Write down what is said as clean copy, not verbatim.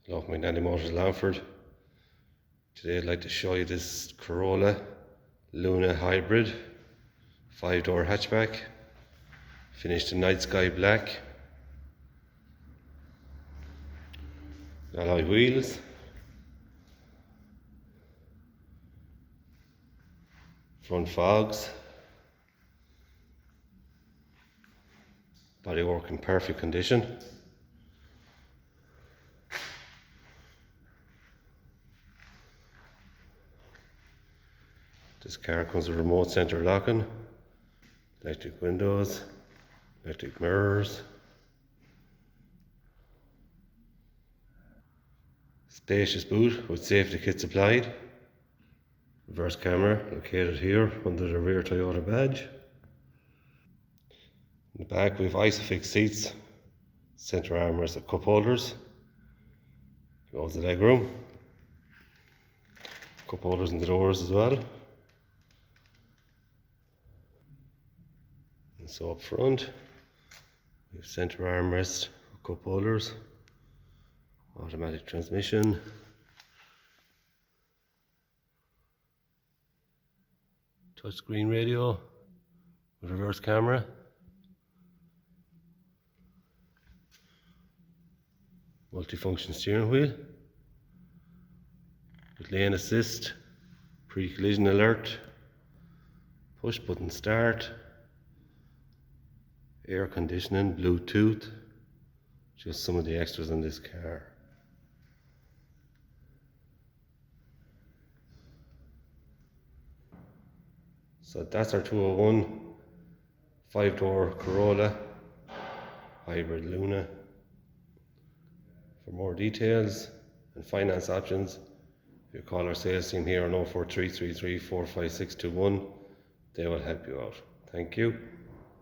Hello, McNally Motors Longford. Today I'd like to show you this Corolla Luna Hybrid 5-door hatchback, finished in night sky black, alloy wheels, front fogs, bodywork in perfect condition. This car comes with remote center locking, electric windows, electric mirrors, spacious boot with safety kit supplied, reverse camera located here under the rear Toyota badge. In the back we have Isofix seats, center armrests and cup holders, goes the leg room, cup holders in the doors as well. And so up front we have center armrest, cup holders, automatic transmission, touchscreen radio with reverse camera, multifunction steering wheel with lane assist, pre-collision alert, push button start, air conditioning, Bluetooth, just some of the extras in this car. So that's our 201 5-door Corolla Hybrid Luna. For more details and finance options, you call our sales team here on 04333 45621. They will help you out. Thank you.